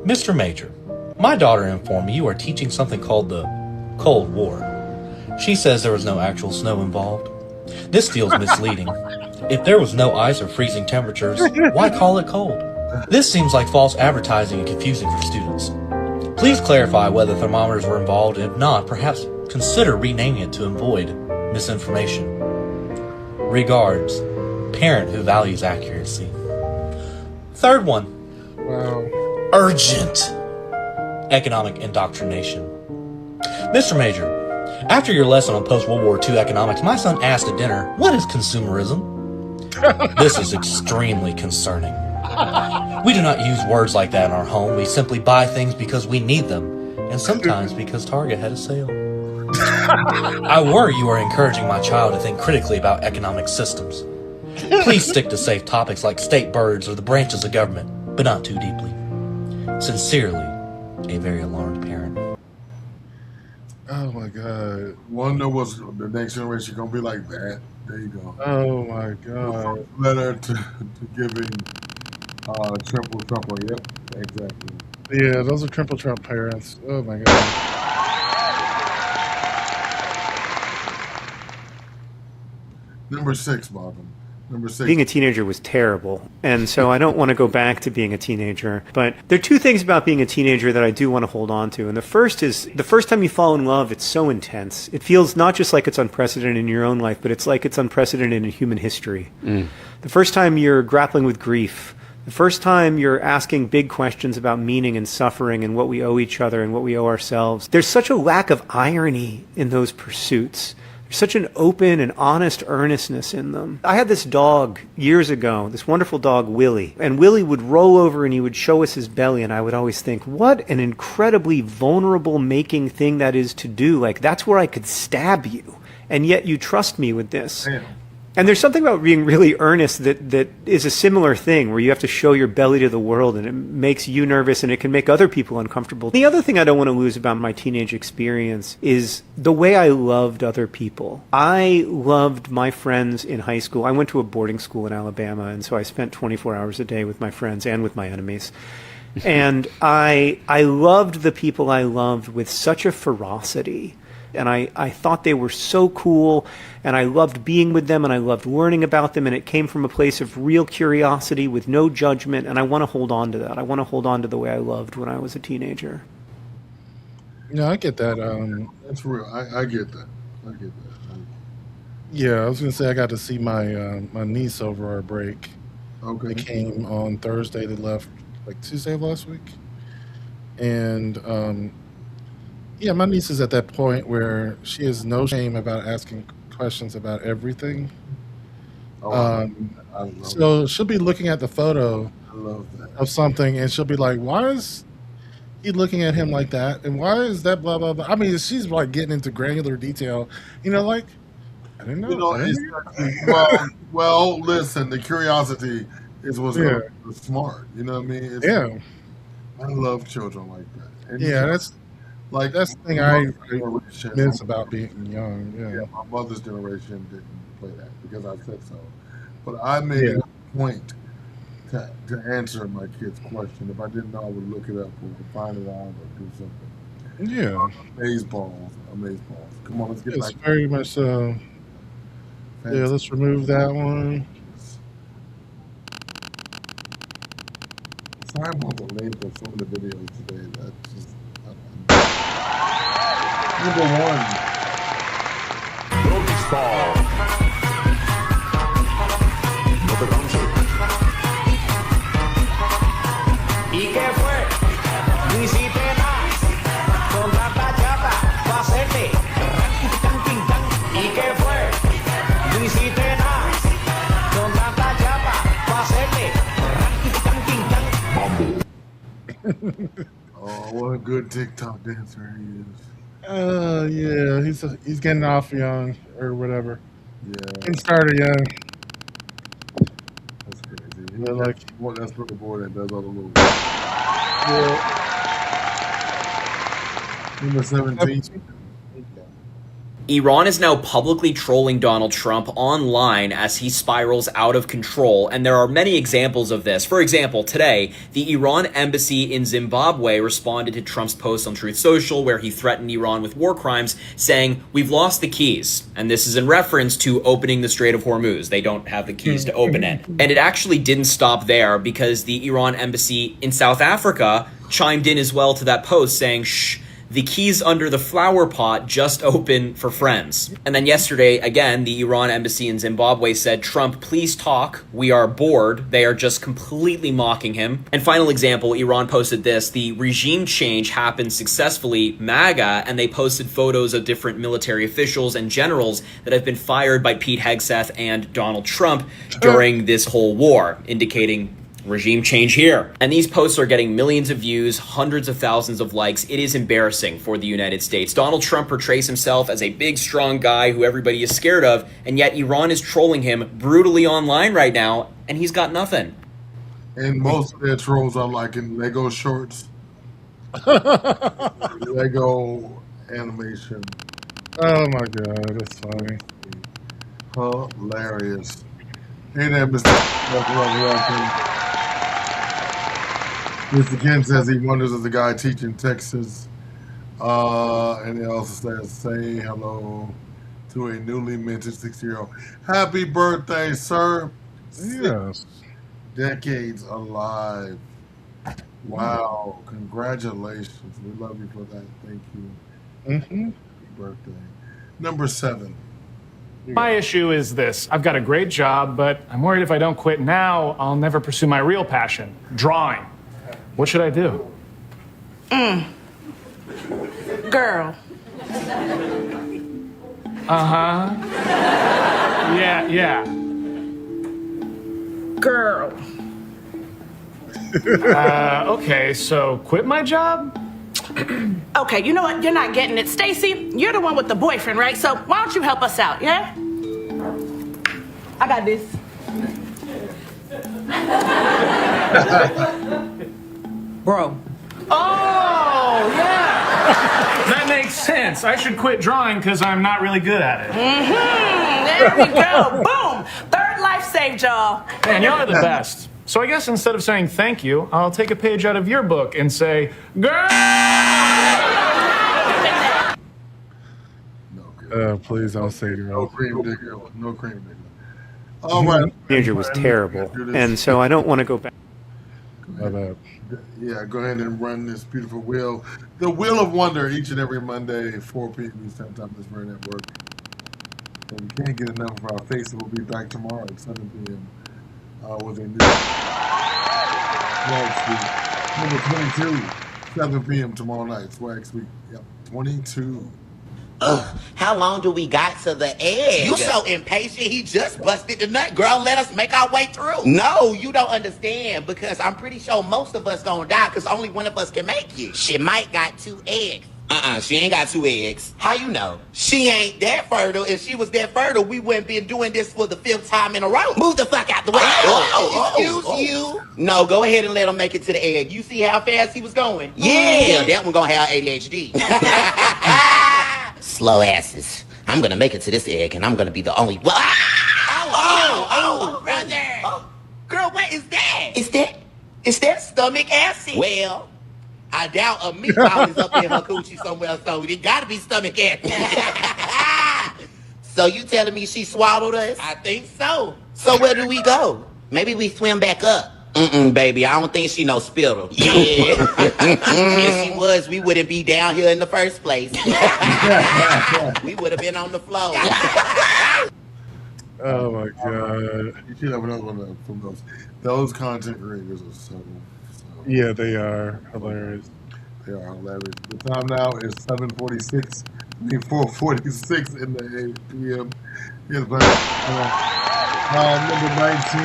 Mr. Major, my daughter informed me you are teaching something called the Cold War. She says there was no actual snow involved. This feels misleading. If there was no ice or freezing temperatures, why call it cold? This seems like false advertising and confusing for students. Please clarify whether thermometers were involved, and if not, perhaps consider renaming it to avoid misinformation. Regards, parent who values accuracy. Third one. Wow. Urgent economic indoctrination. Mr. Major, after your lesson on post-World War II economics, my son asked at dinner, what is consumerism? This is extremely concerning. We do not use words like that in our home. We simply buy things because we need them, and sometimes because Target had a sale. I worry you are encouraging my child to think critically about economic systems. Please stick to safe topics like state birds or the branches of government, but not too deeply. Sincerely, a very alarmed parent. Oh my god. Wonder what's the next generation gonna be like that. There you go. Oh my god. Letter to giving Triple Trump. Yep, exactly. Yeah, those are Triple Trump parents. Oh my god. Number 6, Marvin. Number 6. Being a teenager was terrible, and so I don't want to go back to being a teenager. But there are two things about being a teenager that I do want to hold on to. And the first is, the first time you fall in love, it's so intense. It feels not just like it's unprecedented in your own life, but it's like it's unprecedented in human history. The first time you're grappling with grief, the first time you're asking big questions about meaning and suffering and what we owe each other and what we owe ourselves. There's such a lack of irony in those pursuits. There's such an open and honest earnestness in them. I had this dog years ago, this wonderful dog, Willie. And Willie would roll over and he would show us his belly, and I would always think, what an incredibly vulnerable making thing that is to do. Like, that's where I could stab you. And yet you trust me with this. Damn. And there's something about being really earnest that is a similar thing, where you have to show your belly to the world, and it makes you nervous and it can make other people uncomfortable. The other thing I don't want to lose about my teenage experience is the way I loved other people. I loved my friends in high school. I went to a boarding school in Alabama, and so I spent 24 hours a day with my friends and with my enemies. And I loved the people I loved with such a ferocity. And I thought they were so cool, and I loved being with them, and I loved learning about them, and it came from a place of real curiosity with no judgment, and I want to hold on to that. I want to hold on to the way I loved when I was a teenager. No, I get that. That's real. I get that. I get that. Yeah, I was gonna say I got to see my my niece over our break. Okay. They came on Thursday. They left like Tuesday of last week, and yeah, my niece is at that point where she has no shame about asking questions about everything. Oh, I love So she'll be looking at the photo I love that. of something, and she'll be like, "Why is he looking at him like that? And why is that blah blah blah?" I mean, she's like getting into granular detail. Like I didn't know. You know, I didn't know. well, listen, the curiosity is what's Yeah. smart. You know what I mean? Yeah. I love children like that. And Yeah, that's like the thing my I generation- miss about being young. Yeah, my mother's generation didn't play that because I said so. But I made it a point to answer my kid's question. If I didn't know, I would look it up or find it out or do something. Yeah. Amazeballs. Come on, let's get It's back. very much so. Yeah, let's remove that one. Sorry about the length of some of the videos today. That's just number one. ¿Y qué fue? No hiciste nada. Con tanta chapa, pa' hacerte. ¿Y qué fue? No hiciste nada. Con tanta chapa, pa' hacerte. Oh, what a good TikTok dancer he is. Yeah, he's getting off young or whatever. Yeah. He started young. That's crazy. Yeah, like That's the boy that does all the little. Number 17. Iran is now publicly trolling Donald Trump online as he spirals out of control, and there are many examples of this. For example, today, the Iran embassy in Zimbabwe responded to Trump's post on Truth Social where he threatened Iran with war crimes, saying, "We've lost the keys." And this is in reference to opening the Strait of Hormuz. They don't have the keys to open it. And it actually didn't stop there because the Iran embassy in South Africa chimed in as well to that post saying, "Shh, the keys under the flower pot just open for friends." And then yesterday, again, the Iran embassy in Zimbabwe said, "Trump, please talk. We are bored." They are just completely mocking him. And final example, Iran posted this. The regime change happened successfully, MAGA, and they posted photos of different military officials and generals that have been fired by Pete Hegseth and Donald Trump during this whole war, indicating regime change here. And these posts are getting millions of views, hundreds of thousands of likes. It is embarrassing for the United States. Donald Trump portrays himself as a big, strong guy who everybody is scared of, and yet Iran is trolling him brutally online right now, and he's got nothing. And most of their trolls are like in Lego shorts. Lego animation. Oh my god, that's funny. Hilarious. Hey there, Mr. Mr. Ken says he wonders if the guy teaching Texas. And he also says, say hello to a newly minted 60-year-old. Happy birthday, sir. Yes. Decades alive. Wow. Congratulations. We love you for that. Thank you. Happy birthday. Number 7. My issue is this. I've got a great job, but I'm worried if I don't quit now, I'll never pursue my real passion, drawing. What should I do? Girl. Uh-huh. Yeah. Girl. Okay, so quit my job? Okay, you know what? You're not getting it. Stacy, you're the one with the boyfriend, right? So why don't you help us out, yeah? I got this. Bro. Oh, yeah. That makes sense. I should quit drawing because I'm not really good at it. There we go. Boom. Third life saved, y'all. Man, y'all are the best. So I guess instead of saying thank you, I'll take a page out of your book and say, girl! Please don't say it. No cream digger. No cream digger. All right. Teenager was terrible. And so I don't want to go back. Yeah, go ahead and run this beautiful wheel. The Wheel of Wonder each and every Monday, 4 p.m. Eastern Time, this very network. If you can't get enough of our face, we'll be back tomorrow at 7 p.m. With a new Swag Speak. Number 22, 7 p.m. tomorrow night. Swag Speak. Yep, 22. How long do we got to the edge? You so impatient, he just busted the nut. Girl, let us make our way through. No, you don't understand, because I'm pretty sure most of us gonna die because only one of us can make it. She might got 2 eggs. She ain't got 2 eggs. How you know? She ain't that fertile. If she was that fertile, we wouldn't be doing this for the 5th time in a row. Move the fuck out the way. Excuse you. No, go ahead and let him make it to the egg. You see how fast he was going? Yeah, that one gonna have ADHD. Slow asses. I'm gonna make it to this egg, and I'm gonna be the only one. Oh, brother. Oh, girl, what is that? Is that stomach acid? Well, I doubt a meatball is up in her coochie somewhere, so it gotta be stomach acid. So you telling me she swallowed us? I think so. So where do we go? Maybe we swim back up. Baby, I don't think she knows spittle. Yeah. If she was, we wouldn't be down here in the first place. We would have been on the floor. Oh my god. You should have another one from those. Those content creators are so Yeah, they are hilarious. They are hilarious. The time now is 7:46. 4:46 in the 8 p.m. Yes, but number 19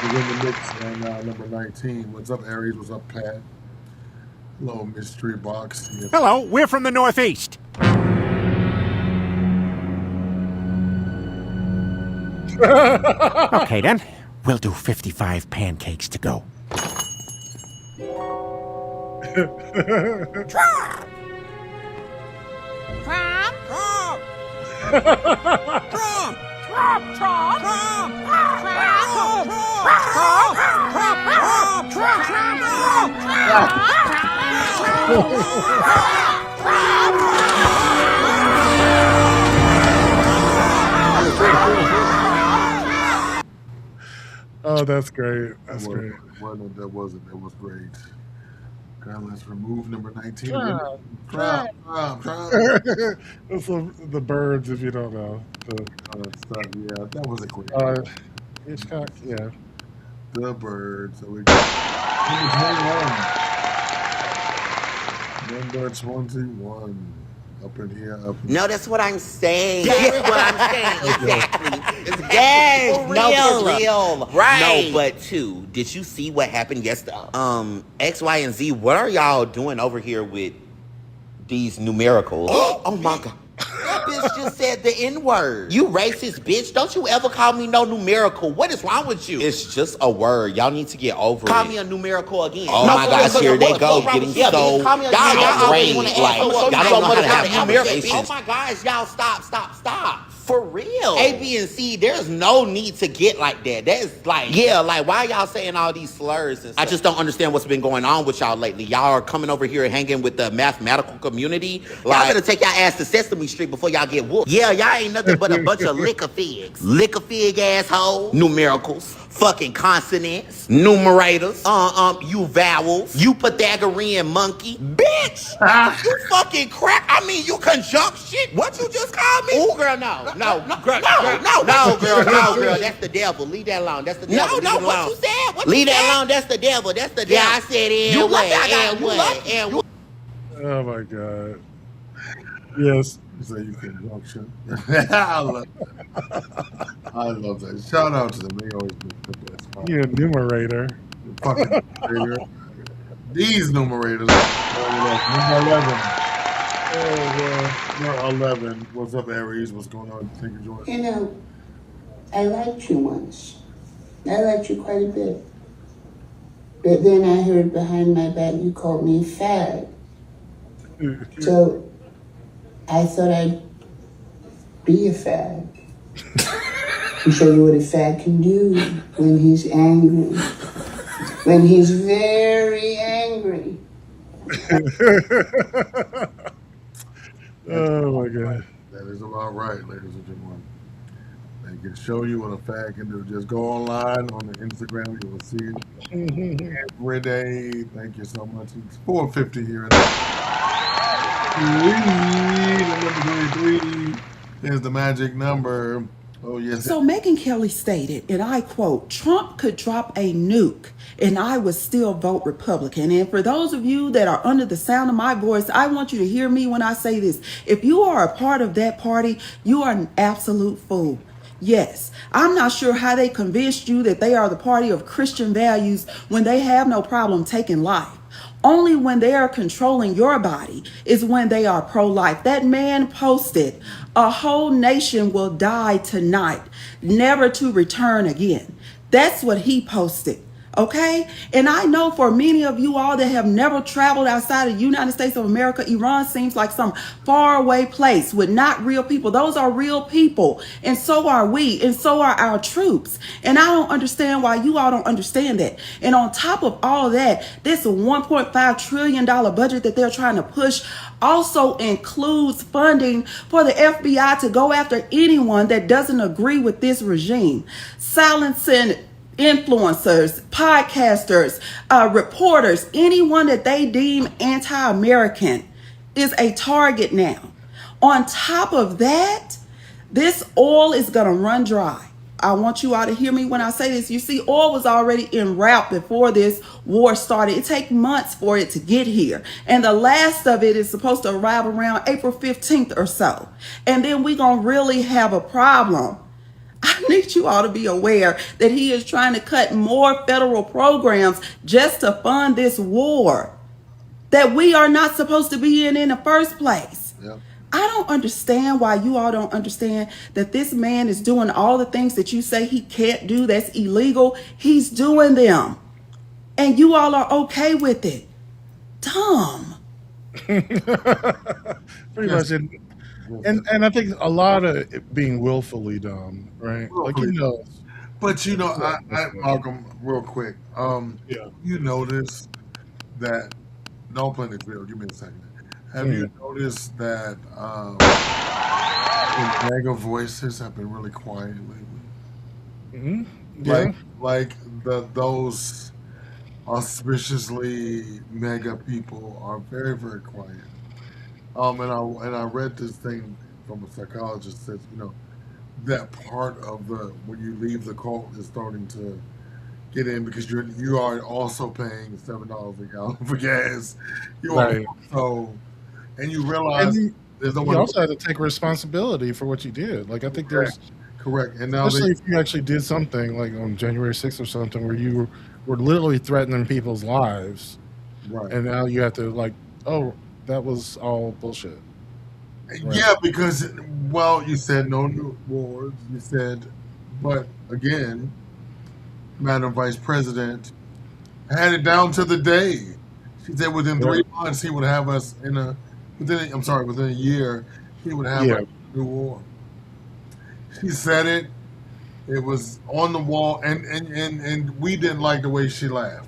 is in the mix, and number 19. What's up, Aries? What's up, Pat? Hello, mystery box. Yes. Hello, we're from the Northeast. Okay, then. We'll do 55 pancakes to go. Trump! Oh, that's great. That's great. That wasn't. It was great. God, let's remove number 19. Trump. It's the birds, if you don't know. Yeah, that was a quick. Hitchcock, yeah. The birds. So we got number 21. Up in here, up in No, that's what I'm saying. That's what I'm saying. Exactly. Yes. For real. Right. No, but too, did you see what happened yesterday? X, Y, and Z, what are y'all doing over here with these numericals? Oh my God. That bitch just said the N-word. You racist bitch. Don't you ever call me no numerical. What is wrong with you? It's just a word. Y'all need to get over it. Call me a numerical again. Oh my gosh, here they go. Getting so outraged. Like, y'all don't know how to have conversations. Oh my gosh, y'all stop. For real. A, B, and C, there's no need to get like that. That is like, yeah, like, why y'all saying all these slurs and stuff? I just don't understand what's been going on with y'all lately. Y'all are coming over here and hanging with the mathematical community. Like, y'all better take y'all ass to Sesame Street before y'all get whooped. Yeah, y'all ain't nothing but a bunch of lick-a-figs. Lick-a-fig asshole. Numericals. Fucking consonants. Numerators. You vowels. You Pythagorean monkey. Bitch! You fucking crack. I mean, you conjunction. What you just called me? Ooh, girl, no, girl. That's the devil. Leave that alone. That's the devil. No, what you said? Leave that alone. That's the devil. That's the devil. Yeah, I said and Oh my god. Yes. So you conjunction. I love that. Shout out to them. They always make the best. You a numerator. Fucking numerator. These numerators. Number 11. What's up, Aries? What's going on? Thank you, George. You know, I liked you once. I liked you quite a bit. But then I heard behind my back you called me fag. So I thought I'd be a fag. And show you what a fag can do when he's angry. When he's very angry. Oh my god. That is about right, ladies and gentlemen. They can show you what a fag can do. Just go online on the Instagram. You will see it every day. Thank you so much. It's 4:50 here. Number 23. is the magic number. Oh, yes. So Megyn Kelly stated, and I quote, Trump could drop a nuke and I would still vote Republican. And for those of you that are under the sound of my voice, I want you to hear me when I say this. If you are a part of that party, you are an absolute fool. Yes, I'm not sure how they convinced you that they are the party of Christian values when they have no problem taking life. Only when they are controlling your body is when they are pro-life. That man posted, a whole nation will die tonight, never to return again. That's what he posted. Okay. And I know for many of you all that have never traveled outside of the United States of America, Iran seems like some faraway place with not real people. Those are real people. And so are we. And so are our troops. And I don't understand why you all don't understand that. And on top of all that, this $1.5 trillion budget that they're trying to push also includes funding for the FBI to go after anyone that doesn't agree with this regime. Silencing influencers, podcasters, reporters, anyone that they deem anti-American is a target now. On top of that, this oil is going to run dry. I want you all to hear me when I say this. You see, oil was already en route before this war started. It takes months for it to get here. And the last of it is supposed to arrive around April 15th or so. And then we're going to really have a problem. I need you all to be aware that he is trying to cut more federal programs just to fund this war that we are not supposed to be in the first place. Yep. I don't understand why you all don't understand that this man is doing all the things that you say he can't do, that's illegal. He's doing them. And you all are okay with it. Dumb. Pretty much. And I think a lot of it being willfully dumb, right? Like, you know. But you know, Malcolm, real quick. You notice that, don't play this video, give me a second. Have you noticed that the mega voices have been really quiet lately? Yeah. Like those auspiciously mega people are very, very quiet. And I read this thing from a psychologist that says, you know, that part of the when you leave the cult is starting to get in because you are also paying $7 a gallon for gas. You are also, and you realize there's no you also have to take responsibility for what you did. Like I think there's correct, and now especially if you actually did something like on January 6th or something where you were literally threatening people's lives, right? And now you have to like, oh, that was all bullshit. Right. Yeah, because, well, you said no new wars. You said, but again, Madam Vice President had it down to the day. She said within 3 months he would have us within a year, he would have a new war. She said it. It was on the wall, and we didn't like the way she laughed.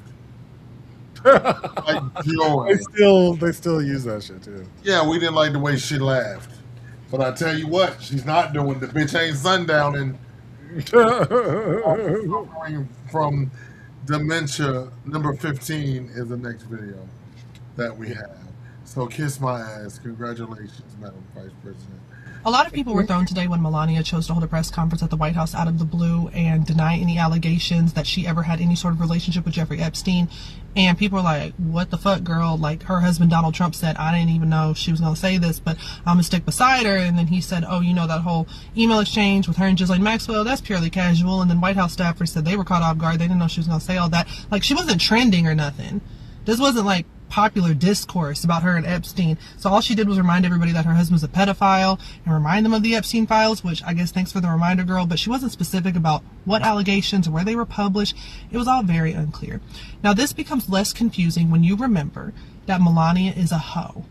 Like they still use that shit too. Yeah, we didn't like the way she laughed. But I tell you what, she's not doing. The bitch ain't sundowning. Suffering from dementia. Number 15 is the next video that we have. So kiss my ass. Congratulations, Madam Vice President. A lot of people were thrown today when Melania chose to hold a press conference at the White House out of the blue and deny any allegations that she ever had any sort of relationship with Jeffrey Epstein. And people are like, what the fuck, girl? Like, her husband, Donald Trump, said, I didn't even know she was going to say this, but I'm going to stick beside her. And then he said, oh, you know, that whole email exchange with her and Ghislaine Maxwell, that's purely casual. And then White House staffers said they were caught off guard. They didn't know she was going to say all that. Like, she wasn't trending or nothing. This wasn't like popular discourse about her and Epstein. So all she did was remind everybody that her husband's a pedophile and remind them of the Epstein files, which I guess thanks for the reminder, girl, but she wasn't specific about what allegations or where they were published. It was all very unclear. Now this becomes less confusing when you remember that Melania is a hoe.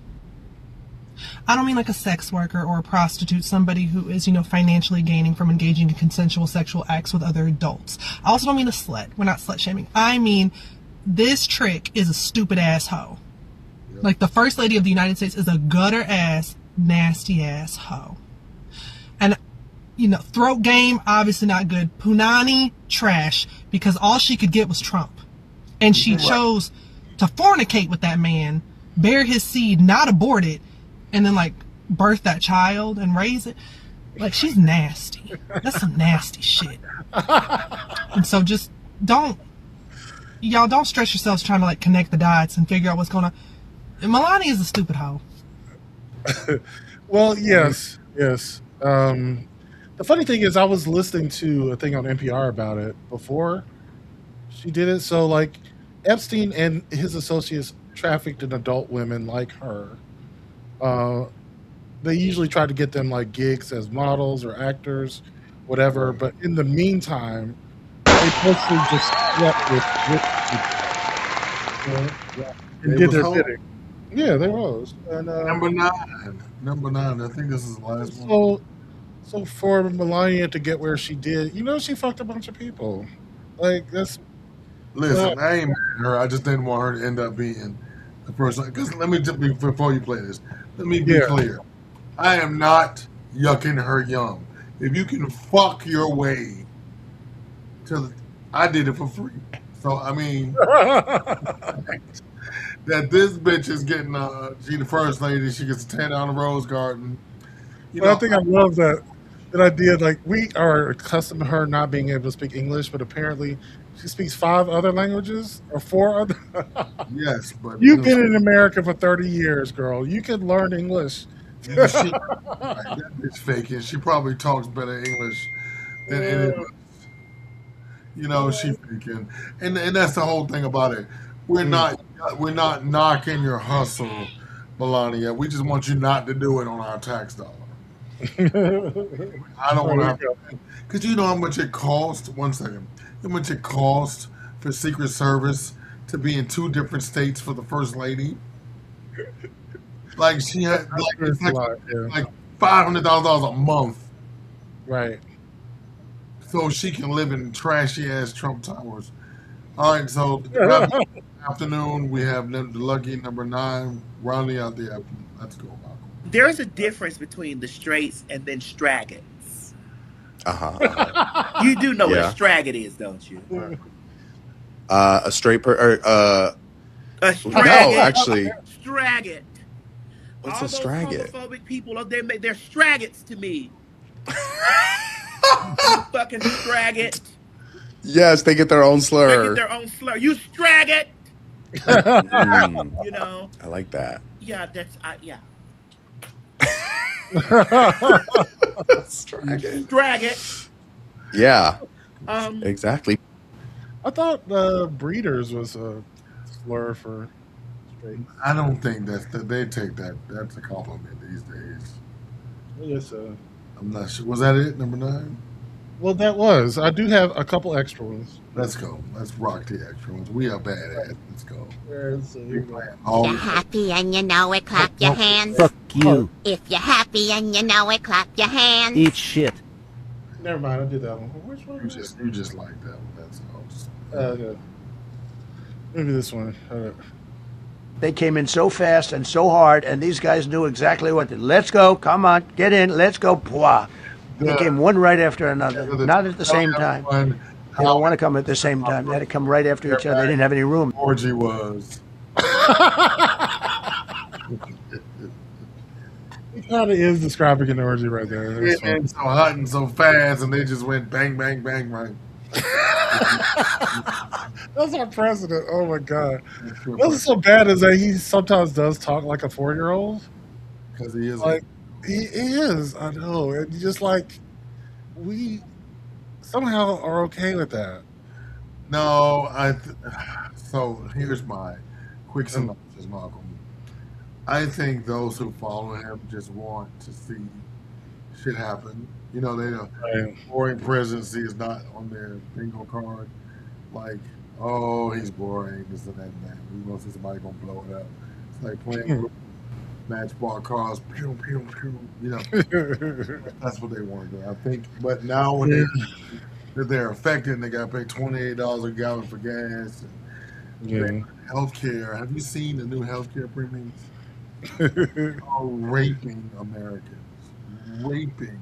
I don't mean like a sex worker or a prostitute, somebody who is, you know, financially gaining from engaging in consensual sexual acts with other adults. I also don't mean a slut. We're not slut shaming. I mean, this trick is a stupid ass hoe. Yep. Like the First Lady of the United States is a gutter ass, nasty ass hoe. And, you know, throat game, obviously not good. Punani, trash, because all she could get was Trump. And she chose to fornicate with that man, bear his seed, not abort it, and then like birth that child and raise it. Like, she's nasty. That's some nasty shit. And so just don't stress yourselves trying to like connect the dots and figure out what's going on. Melania is a stupid hoe. Well, yes. The funny thing is, I was listening to a thing on NPR about it before she did it. So, like, Epstein and his associates trafficked in adult women like her. They usually try to get them like gigs as models or actors, whatever. But in the meantime, they mostly just slept with people and did their bidding. Yeah, they rose. And, Number 9. I think this is the last one. So for Melania to get where she did, she fucked a bunch of people. Like, that's. Listen, I ain't mad at her. I just didn't want her to end up being the person. Because let me just before you play this, let me be clear. I am not yucking her yum. If you can fuck your way to, I did it for free. So I mean, that this bitch is getting she the first lady. She gets to tear down the rose garden. I think I love that idea. Like, we are accustomed to her not being able to speak English, but apparently she speaks 5 other languages or 4 other. Yes, but you've been in America for 30 years, girl. You can learn English. That bitch faking. She probably talks better English than any of us. She faking, and that's the whole thing about it. We're not knocking your hustle, Melania. We just want you not to do it on our tax dollar. I don't want to, because you know how much it costs. 1 second, how much it costs for Secret Service to be in 2 different states for the first lady. Like, she had like $500,000 a month, right? So she can live in trashy ass Trump Towers. All right, so afternoon we have the lucky number 9 rounding out the afternoon. Let's go. There's a difference between the straights and then straggots. You do know what a straggot is, don't you? A straight a straggot. No, actually. Straggot. What's a straggot? All those homophobic people, they're straggots to me. Fucking straggot. Yes, they get their own slur. You straggot. I like that. Yeah, that's yeah. Straggot. Yeah. Exactly. I thought breeders was a slur for straight. I don't think they take that. That's a compliment these days. Yes, I'm not sure. Was that it, number 9? Well, that was. I do have a couple extra ones. Let's go. Let's rock the extra ones. We are bad at it. Let's go. You're happy and you know it, clap your hands. Fuck you. If you're happy and you know it, clap your hands. Eat shit. Never mind, I did that one. Which one? You just like that one. That's all. Okay. Maybe this one. They came in so fast and so hard, and these guys knew exactly what to. Let's go. Come on. Get in. Let's go. Pwah. They came one right after another. Not at the same time. They don't want to come at the same time. They had to come right after each other. They didn't have any room. Orgy was. It kind of is describing an orgy right there. It went so hot and so fast, and they just went bang, bang, bang, right. That's our president. Oh my god. What's so bad is that he sometimes does talk like a 4-year-old. Because he is. Like, he is. I know. And just like, we somehow are okay with that. No, so here's my quick synopsis, Malcolm. I think those who follow him just want to see shit happen. They boring presidency is not on their bingo card. Like, oh, he's boring, this and that and that. We want to see somebody gonna blow it up. It's like playing matchball cars, pew, pew, pew. That's what they want to do, I think. But now when they're affected and they got to pay $28 a gallon for gas and healthcare. Have you seen the new healthcare premiums? Are raping Americans. Raping.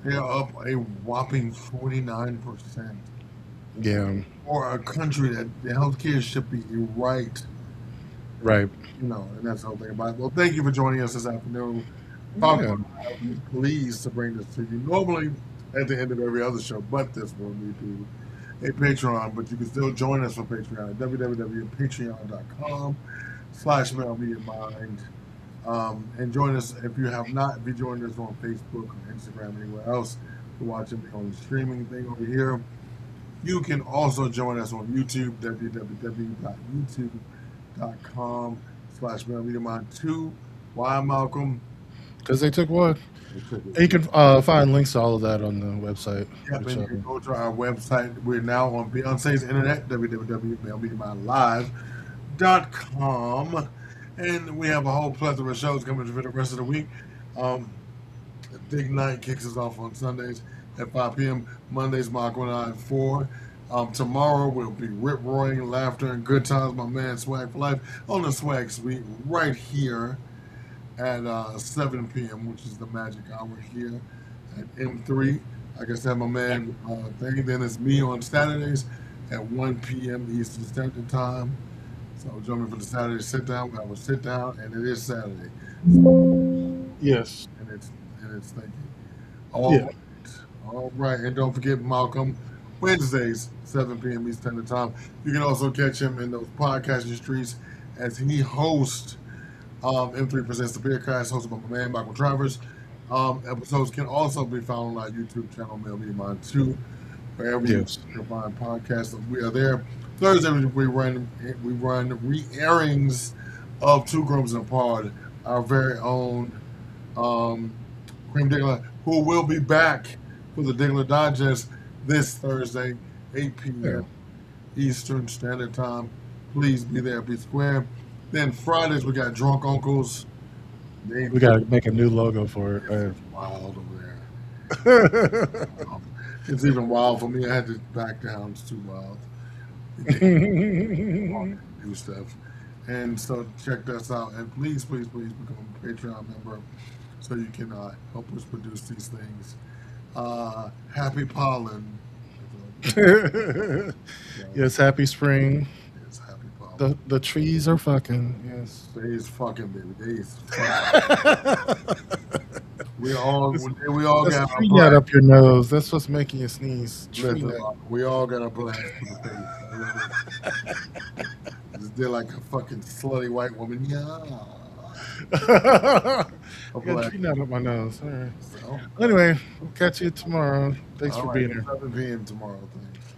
They're up a whopping 49%. Yeah. For a country that the healthcare should be right. Right. And that's the whole thing about it. Well, thank you for joining us this afternoon. Yeah. I'm pleased to bring this to you. Normally, at the end of every other show, but this one we do a Patreon, but you can still join us on Patreon at www.patreon.com/MailMediaMind. And join us if you have not. If you joined us on Facebook or Instagram, anywhere else, you're watching me on the streaming thing over here. You can also join us on YouTube, www.youtube.com/MailMediaMind2. Why, Malcolm? Because they took one. And you can find links to all of that on the website. Yep, and you can go to our website. We're now on Beyonce's internet, www.mailmediamind.live.com. And we have a whole plethora of shows coming for the rest of the week. Big Night kicks us off on Sundays at 5 p.m. Mondays, Marco and I at 4. Tomorrow will be rip-roaring, laughter, and good times. My man Swag for Life on the Swag Suite right here at 7 p.m., which is the magic hour here at M3. Like I said, my man thing. Then it's me on Saturdays at 1 p.m. Eastern Standard Time. So join me for the Saturday sit down. We have a sit down, and it is Saturday. Yes. And it's thank you. All right. And don't forget Malcolm, Wednesdays, 7 p.m. Eastern Standard Time. You can also catch him in those podcasting streets as he hosts M3 Presents the Beercast, hosted by my man Michael Travers. Episodes can also be found on our YouTube channel, Mail Media Mind 2, wherever you can find podcasts. We are there. Thursday we run re-airings of Two Grooms and a Pod, our very own Cream Diggler, who will be back for the Diggler Digest this Thursday, 8 p.m. Eastern Standard Time. Please be there, be square. Then Fridays we got Drunk Uncles. We got to make a new logo for it. It's wild over there. It's even wild for me. I had to back down. It's too wild. New stuff. And so check us out. And please become a Patreon member so you can help us produce these things. Happy pollen. Yes, happy spring. Yes, happy pollen. The trees are fucking. Yes. They is fucking, baby. They is fucking. we all That's got tree nut up your nose. That's what's making you sneeze. Listen, we all got a blast in the face. Just did like a fucking slutty white woman. Yeah. I got a tree nut up my nose. All right. Anyway, we'll catch you tomorrow. Thanks for being here. 7 p.m. tomorrow. Thanks.